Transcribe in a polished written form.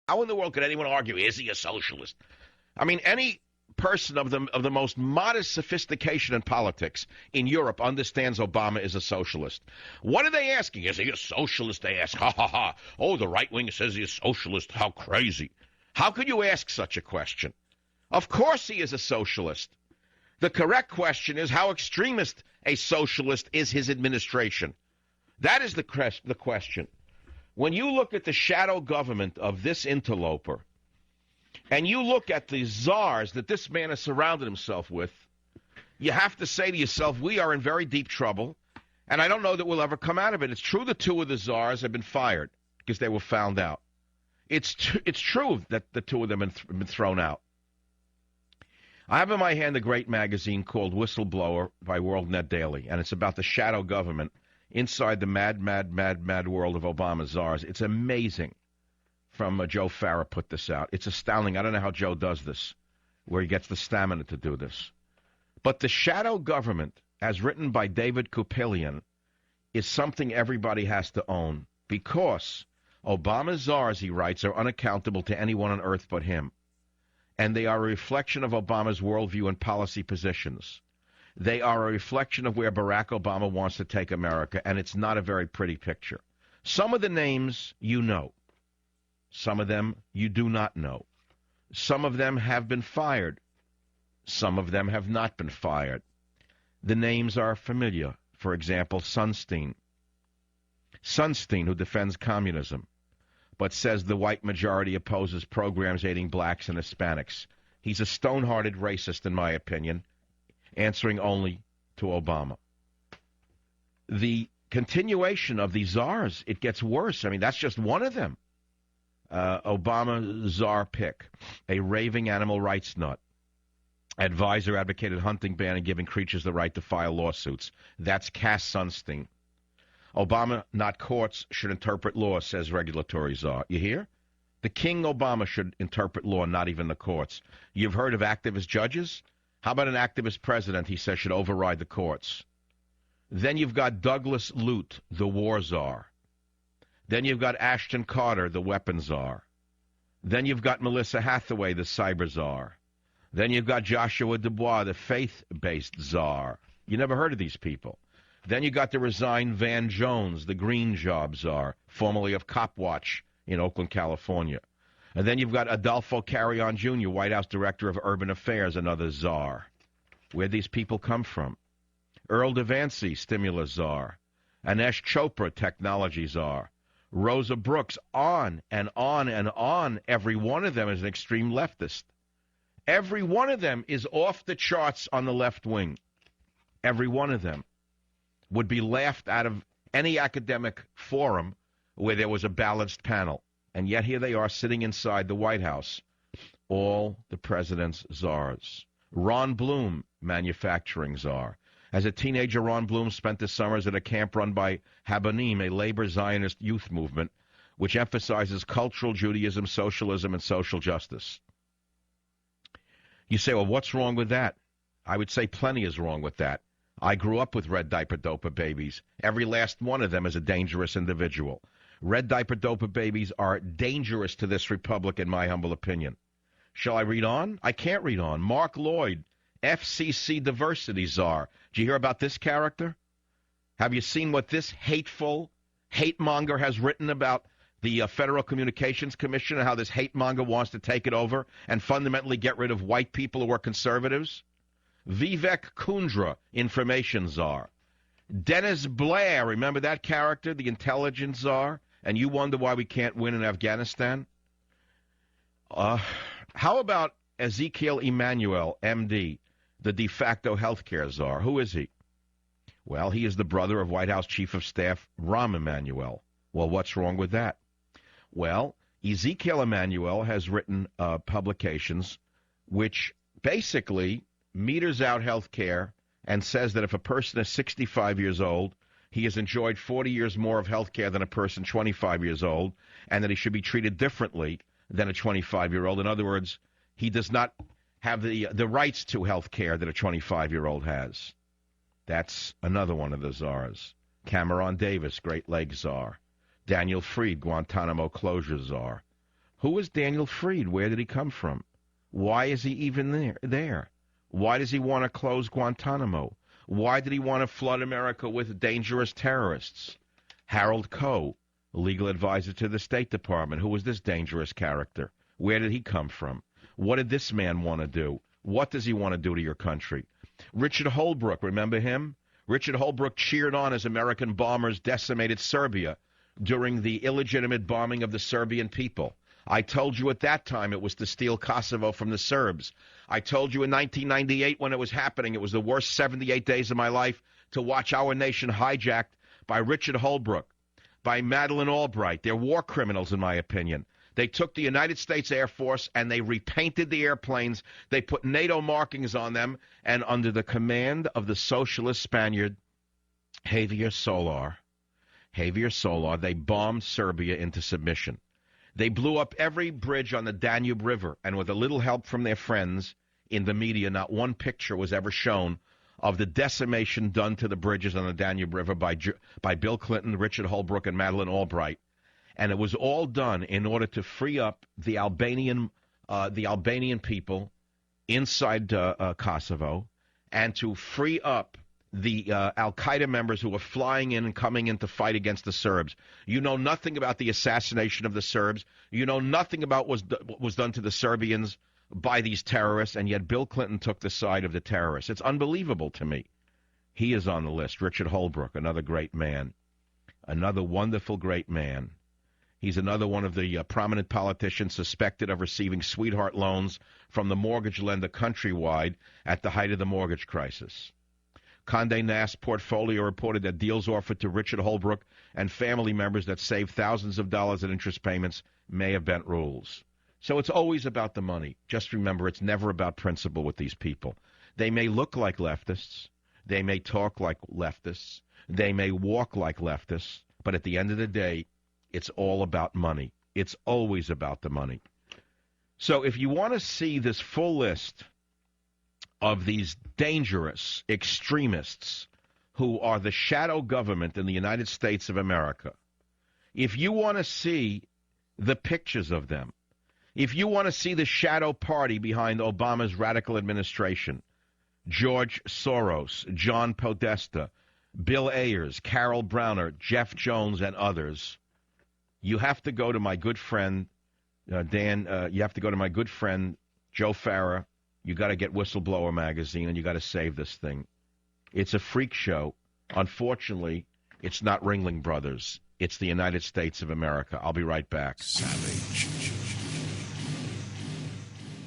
How in the world could anyone argue, is he a socialist? I mean, any person of the most modest sophistication in politics in Europe understands Obama is a socialist. What are they asking? Is he a socialist? They ask, ha ha ha. Oh, the right wing says he's a socialist. How crazy. How could you ask such a question? Of course he is a socialist. The correct question is, how extremist a socialist is his administration? That is the question. When you look at the shadow government of this interloper, and you look at the czars that this man has surrounded himself with, you have to say to yourself, we are in very deep trouble, and I don't know that we'll ever come out of it. It's true that two of the czars have been fired because they were found out. It's true that the two of them have been thrown out. I have in my hand a great magazine called Whistleblower by WorldNet Daily, and it's about the shadow government inside the mad world of Obama czars. It's amazing. From Joe Farah put this out. It's astounding. I don't know how Joe does this, where he gets the stamina to do this. But the shadow government, as written by David Kupelian, is something everybody has to own, because Obama's czars, he writes, are unaccountable to anyone on earth but him. And they are a reflection of Obama's worldview and policy positions. They are a reflection of where Barack Obama wants to take America, and it's not a very pretty picture. Some of the names you know. Some of them you do not know. Some of them have been fired. Some of them have not been fired. The names are familiar. For example, Sunstein. Sunstein, who defends communism, but says the white majority opposes programs aiding blacks and Hispanics. He's a stone-hearted racist, in my opinion, answering only to Obama. The continuation of the czars, it gets worse. I mean, that's just one of them. Obama czar pick, a raving animal rights nut. Advisor advocated hunting ban and giving creatures the right to file lawsuits. That's Cass Sunstein. Obama, not courts, should interpret law, says regulatory czar. You hear? The King Obama should interpret law, not even the courts. You've heard of activist judges? How about an activist president, he says, should override the courts? Then you've got Douglas Lute, the war czar. Then you've got Ashton Carter, the weapons czar. Then you've got Melissa Hathaway, the cyber czar. Then you've got Joshua Dubois, the faith-based czar. You never heard of these people. Then you got the resigned Van Jones, the green job czar, formerly of Copwatch in Oakland, California. And then you've got Adolfo Carrion Jr., White House Director of Urban Affairs, another czar. Where'd these people come from? Earl DeVancy, stimulus czar. Anesh Chopra, technology czar. Rosa Brooks, on and on and on. Every one of them is an extreme leftist. Every one of them is off the charts on the left wing. Every one of them would be laughed out of any academic forum where there was a balanced panel. And yet here they are sitting inside the White House. All the president's czars. Ron Bloom, manufacturing czar. As a teenager, Ron Bloom spent the summers at a camp run by Habanim, a labor Zionist youth movement, which emphasizes cultural Judaism, socialism, and social justice. You say, well, what's wrong with that? I would say plenty is wrong with that. I grew up with red diaper dopa babies. Every last one of them is a dangerous individual. Red diaper dopa babies are dangerous to this republic, in my humble opinion. Shall I read on? I can't read on. Mark Lloyd, FCC diversity czar. Did you hear about this character? Have you seen what this hateful hate monger has written about the Federal Communications Commission and how this hate monger wants to take it over and fundamentally get rid of white people who are conservatives? Vivek Kundra, information czar. Dennis Blair, remember that character, the intelligence czar? And you wonder why we can't win in Afghanistan? How about Ezekiel Emanuel, MD, the de facto healthcare czar? Who is he? Well, he is the brother of White House Chief of Staff Rahm Emanuel. Well, what's wrong with that? Well, Ezekiel Emanuel has written publications which basically meters out health care and says that if a person is 65 years old, he has enjoyed 40 years more of health care than a person 25 years old, and that he should be treated differently than a 25-year-old. In other words, he does not have the rights to health care that a 25-year-old has. That's another one of the czars. Cameron Davis, Great Lakes czar. Daniel Freed, Guantanamo closure czar. Who is Daniel Freed? Where did he come from? Why is he even there? Why does he want to close Guantanamo? Why did he want to flood America with dangerous terrorists? Harold Koh, legal advisor to the State Department. Who was this dangerous character? Where did he come from? What did this man want to do? What does he want to do to your country? Richard Holbrooke, remember him? Richard Holbrooke cheered on as American bombers decimated Serbia during the illegitimate bombing of the Serbian people. I told you at that time it was to steal Kosovo from the Serbs. I told you in 1998 when it was happening, it was the worst 78 days of my life to watch our nation hijacked by Richard Holbrooke, by Madeleine Albright. They're war criminals, in my opinion. They took the United States Air Force and they repainted the airplanes. They put NATO markings on them, and under the command of the socialist Spaniard Javier Solar, they bombed Serbia into submission. They blew up every bridge on the Danube River, and with a little help from their friends in the media, not one picture was ever shown of the decimation done to the bridges on the Danube River by Bill Clinton, Richard Holbrooke, and Madeleine Albright. And it was all done in order to free up the Albanian people inside Kosovo, and to free up the al-Qaeda members who were flying in and coming in to fight against the Serbs. You know nothing about the assassination of the Serbs. You know nothing about what was done to the Serbians by these terrorists, and yet Bill Clinton took the side of the terrorists. It's unbelievable to me. He is on the list. Richard Holbrooke, another great man, another wonderful great man. He's another one of the prominent politicians suspected of receiving sweetheart loans from the mortgage lender Countrywide at the height of the mortgage crisis. Condé Nast Portfolio reported that deals offered to Richard Holbrooke and family members that saved thousands of dollars in interest payments may have bent rules. So it's always about the money. Just remember, it's never about principle with these people. They may look like leftists. They may talk like leftists. They may walk like leftists. But at the end of the day, it's all about money. It's always about the money. So if you want to see this full list of these dangerous extremists who are the shadow government in the United States of America, if you want to see the pictures of them, if you want to see the shadow party behind Obama's radical administration, George Soros, John Podesta, Bill Ayers, Carol Browner, Jeff Jones, and others, you have to go to my good friend, you have to go to my good friend, Joe Farah. You got to get Whistleblower Magazine, and you got to save this thing. It's a freak show. Unfortunately, it's not Ringling Brothers. It's the United States of America. I'll be right back. Savage.